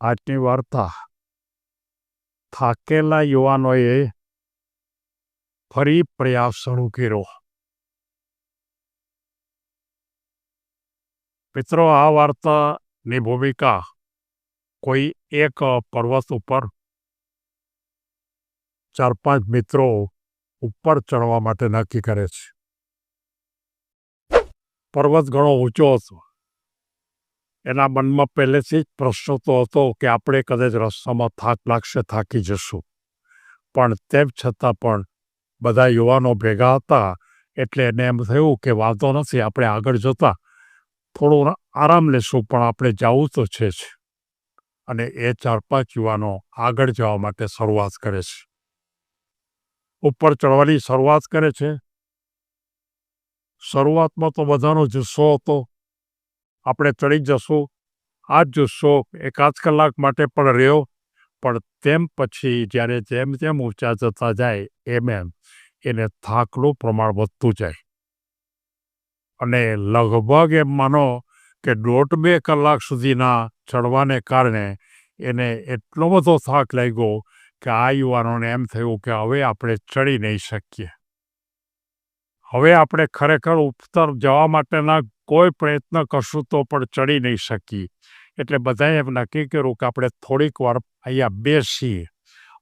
આજની વાર્તા થાકેલા યુવાનોએ ફરી પ્રયાસ શરૂ કર્યો. મિત્રો, આ વાર્તાની ભૂમિકા કોઈ એક પર્વત ઉપર 4-5 મિત્રો ઉપર ચડવા માટે નક્કી કરે છે. પર્વત ઘણો ઊંચો હતો. એના મનમાં પહેલેથી જ પ્રશ્ન તો હતો કે આપણે કદાચ રસ્તામાં થાક લાગશે, થાકી જશું. પણ તેમ છતાં પણ બધા યુવાનો ભેગા હતા એટલે એને એમ થયું કે વાંધો નથી, આપણે આગળ જતા થોડું આરામ લેશું, પણ આપણે જવું તો છે જ. અને એ 4-5 યુવાનો આગળ જવા માટે શરૂઆત કરે છે. ઉપર ચડવાની શરૂઆત કરે છે. શરૂઆતમાં તો બધાનો જુસ્સો હતો, આપણે ચડી જશું. આ જુસ્સો 1-8 કલાક માટે પણ રહ્યો, પણ તેમ પછી જ્યારે જેમ જેમ ઊંચા જતા જાય એમ એને થાકનું પ્રમાણ વધતું જાય. અને લગભગ એમ માનો કે 1.5-2 કલાક સુધીના ચડવાને કારણે એને એટલો બધો થાક લાગ્યો કે આ યુવાનોને એમ થયું કે હવે આપણે ચડી નહીં શકીએ. હવે આપણે ખરેખર ઉપર જવા માટેના કોઈ પ્રયત્ન કરશું તો પણ ચડી નહીં શકીએ. એટલે બધાએ એમ નક્કી કર્યું કે આપણે થોડીક વાર અહીંયા બેસીએ,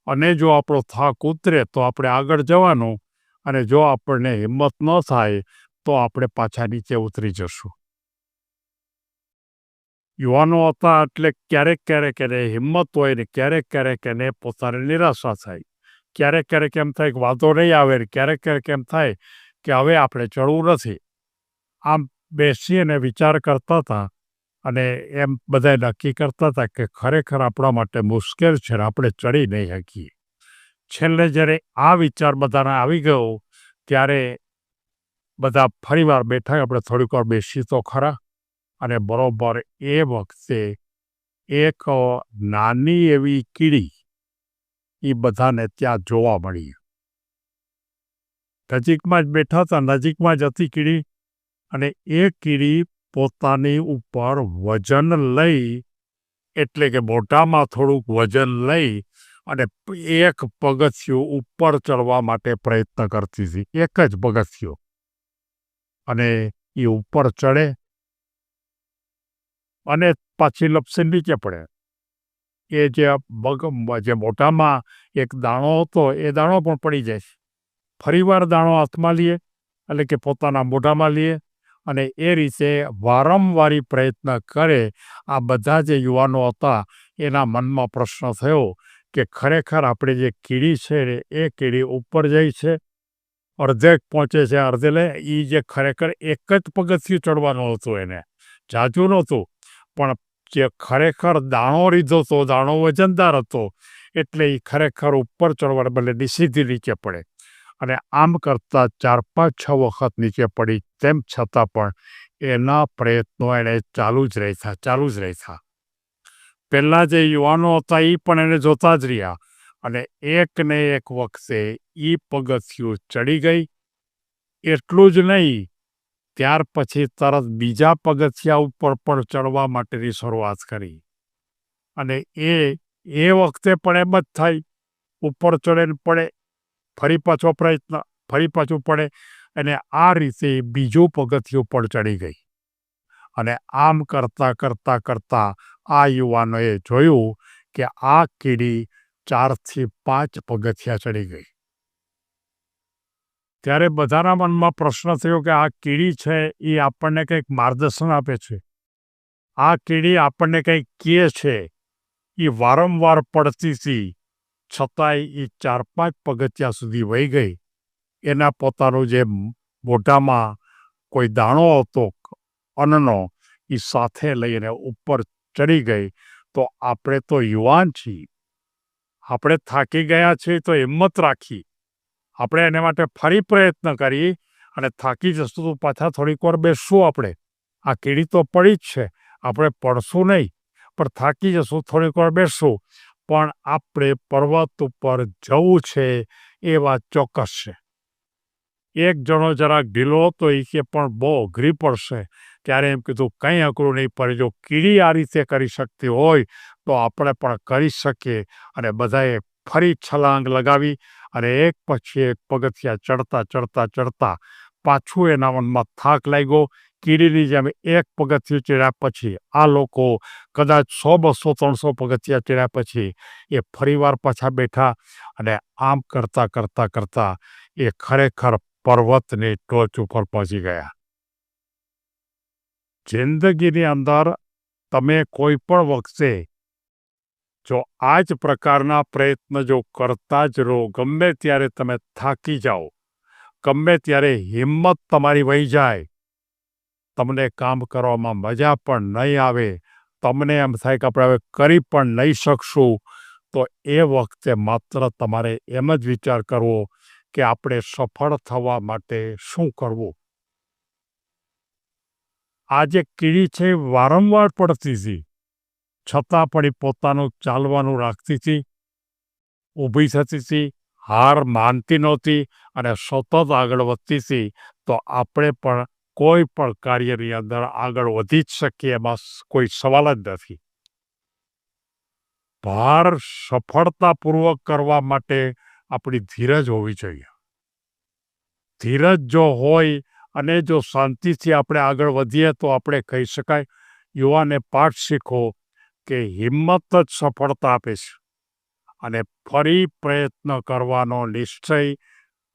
અને જો આપણો થાક ઉતરે તો આપણે આગળ જવાનું, અને જો આપણને હિંમત ન થાય તો આપણે પાછા નીચે ઉતરી જશું. યુવાનો હતા એટલે ક્યારેક ક્યારેક એને હિંમત હોય ને ક્યારેક ક્યારેક એને પોતાની નિરાશા થાય. ક્યારેક ક્યારેક એમ થાય કે વાંધો નહીં આવે, ક્યારેક ક્યારેક એમ થાય કે હવે આપણે ચડવું નથી. આમ બેસી અને વિચાર કરતા હતા, અને એમ બધા નક્કી કરતા હતા કે ખરેખર આપણા માટે મુશ્કેલ છે ને આપણે ચડી નહીં શકીએ. છેલ્લે જ્યારે આ વિચાર બધાને આવી ગયો ત્યારે બધા ફરીવાર બેઠા, આપણે થોડીક વાર બેસી તો ખરા. અને બરોબર એ વખતે એક નાની એવી કીડી એ બધાને ત્યાં જોવા મળી. નજીકમાં જ બેઠા હતા, નજીકમાં જ હતી કીડી, અને એ કીડી પોતાની ઉપર વજન લઈ, એટલે કે મોઢામાં થોડુંક વજન લઈ અને એક પગથિયું ઉપર ચડવા માટે પ્રયત્ન કરતી હતી. એક જ પગથિયું. અને એ ઉપર ચડે અને પાછી લપસી નીચે પડે. એ જે મોઢામાં એક દાણો હતો એ દાણો પણ પડી જાય. ફરીવાર દાણો હાથમાં લઈએ, એટલે કે પોતાના મોઢામાં લઈએ, અને એ રીતે વારંવારી પ્રયત્ન કરે. આ બધા જે યુવાનો હતા એના મનમાં પ્રશ્ન થયો કે ખરેખર આપણે જે કીડી છે એ કીડી ઉપર જાય છે, અડધે પહોંચે છે, અડધે લે. એ જે ખરેખર એક જ પગથિયું ચડવાનું હતું, એને જાજુ નહોતું, પણ જે ખરેખર દાણો લીધો હતો, દાણો વજનદાર હતો, એટલે એ ખરેખર ઉપર ચડવાને બદલે સીધી નીચે પડે. અને આમ કરતાં 4-5-6 વખત નીચે પડી. તેમ છતાં પણ એના પ્રયત્નો એને ચાલુ જ રહેતા. પહેલાં જે યુવાનો હતા એ પણ એને જોતા જ રહ્યા, અને એક ને એક વખતે એ પગથિયું ચડી ગઈ. એટલું જ નહીં, ત્યાર પછી તરત બીજા પગથિયા ઉપર પણ ચડવા માટેની શરૂઆત કરી. અને એ વખતે પણ એમ જ થાય, ઉપર ચડે ને પડે, ફરી પાછો પ્રયત્ન, ફરી પાછું પડે, અને આ રીતે બીજું પગથિયું પણ ચડી ગઈ. અને આમ કરતાં આ યુવાનોએ જોયું કે આ કીડી 4-5 પગથિયા ચડી ગઈ. ત્યારે બધાના મનમાં પ્રશ્ન થયો કે આ કીડી છે એ આપણને કંઈક માર્ગદર્શન આપે છે, આ કીડી આપણને કંઈક કહે છે. એ વારંવાર પડતી હતી, છતાંય એ 4-5 પગથિયા સુધી વહી ગઈ. એના પોતાનું જે મોઢામાં કોઈ દાણો હતો અન્નનો, એ સાથે લઈને ઉપર ચડી ગઈ. તો આપણે તો યુવાન છીએ, આપણે થાકી ગયા છીએ તો હિંમત રાખી, આપણે એને માટે ફરી પ્રયત્ન કરી, અને થાકી જશું તો પાછા થોડીક વાર બેસશું. આપણે આ કીડી તો પડી જ છે, આપણે પડશું નહીં, પણ થાકી જશું, થોડીક વાર બેસશું. પણ આપણે પર્વત ઉપર જવું છે એ વાત ચોક્કસ છે. એક જણો જરાક ઢીલો હતો, એ કે પણ બહુ અઘરી પડશે. ત્યારે એમ કીધું કંઈ અઘરું નહીં પડે, જો કીડી આ રીતે કરી શકતી હોય તો આપણે પણ કરી શકીએ. અને બધાએ ફરી છલાંગ લગાવી અને એક પછી એક પગથિયાં ચડતા પાછું એના મનમાં થાક લાગ્યો. કીડીની જેમ એક પગથિયું ચડ્યા પછી આ લોકો કદાચ 100, 200, 300 પગથિયાં ચડ્યા પછી એ ફરીવાર પાછા બેઠા અને આમ કરતા એ ખરેખર પર્વતની ટોચ ઉપર પહોંચી ગયા. જિંદગીની અંદર તમે કોઈ પણ વખતે જો આ જ પ્રકારના પ્રયત્ન જો કરતા જ રહો, ગમે ત્યારે તમે થાકી જાઓ, ગમે ત્યારે હિંમત તમારી વહી જાય, તમને કામ કરવામાં મજા પણ નહીં આવે, તમને એમ થાય કે આપણે હવે કરી પણ નહીં શકશું, તો એ વખતે માત્ર તમારે એમ જ વિચાર કરવો કે આપણે સફળ થવા માટે શું કરવું. આ જે કીડી છે વારંવાર પડતી હતી, છતાં પણ એ પોતાનું ચાલવાનું રાખતી હતી, ઊભી થતી હતી, હાર માનતી નહોતી અને સતત આગળ વધતી હતી. તો આપણે પણ કોઈ પણ કાર્યની અંદર આગળ વધી જ શકીએ, એમાં કોઈ સવાલ જ નથી. ભાર સફળતાપૂર્વક કરવા માટે આપણી ધીરજ હોવી જોઈએ. ધીરજ જો હોય અને જો શાંતિથી આપણે આગળ વધીએ તો આપણે કહી શકાય, યુવાને પાઠ શીખો કે હિંમત જ સફળતા આપે છે. અને ફરી પ્રયત્ન કરવાનો નિશ્ચય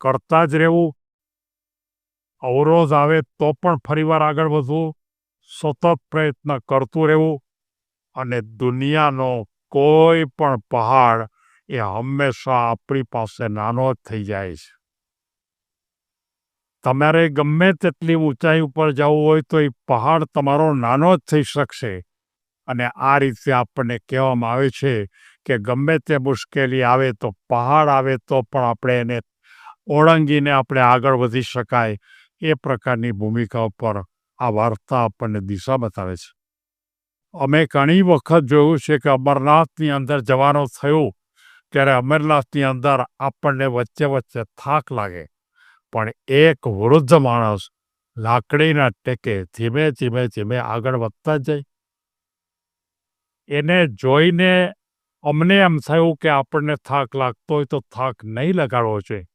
કરતા જ રહેવું. અવરોધ આવે તો પણ ફરીવાર આગળ વધવું, સતત પ્રયત્ન કરતું રહેવું. અને દુનિયાનો કોઈ પણ પહાડ એ હંમેશા આપણી પાસે નાનો જ થઈ જાય છે. તમારે ગમે તેટલી ઊંચાઈ ઉપર જવું હોય તો એ પહાડ તમારો નાનો જ થઈ શકશે. અને આ રીતે આપણને કહેવામાં આવે છે કે ગમે તે મુશ્કેલી આવે તો પહાડ આવે તો પણ આપણે એને ઓળંગીને આપણે આગળ વધી શકાય. એ પ્રકારની ભૂમિકા ઉપર આ વાર્તા આપણને દિશા બતાવે છે. અમે ઘણી વખત જોયું છે કે અમરનાથની અંદર જવાનું થયું ત્યારે અમરનાથની અંદર આપણને વચ્ચે થાક લાગે, પણ એક વૃદ્ધ માણસ લાકડીના ટેકે ધીમે આગળ વધતા જ જાય. એને જોઈને અમને એમ થયું કે આપણને થાક લાગતો હોય તો થાક નહીં લગાડવો જોઈએ.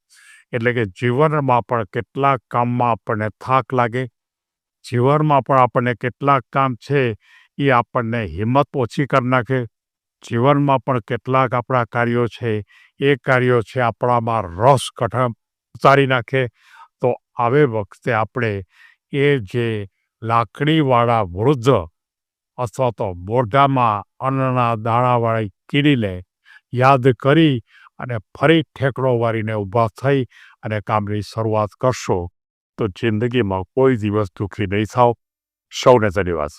એટલે કે જીવનમાં પણ કેટલાક કામમાં આપણને થાક લાગે, જીવનમાં પણ આપણને કેટલાક કામ છે એ આપણને હિંમત ઓછી કરી નાખે, જીવનમાં પણ કેટલાક આપણા કાર્યો છે એ કાર્યો છે આપણામાં રસ ઉતારી નાખે. તો આવે વખતે આપણે એ જે લાકડીવાળા વૃદ્ધ અથવા તો મોઢામાં અન્નના દાણાવાળી કીડીને યાદ કરી અને ફરી ઠેકડો વારીને ઊભા થઈ અને કામની શરૂઆત કરશો તો જિંદગીમાં કોઈ દિવસ દુઃખી નહીં થાવ. સૌને ધન્યવાદ.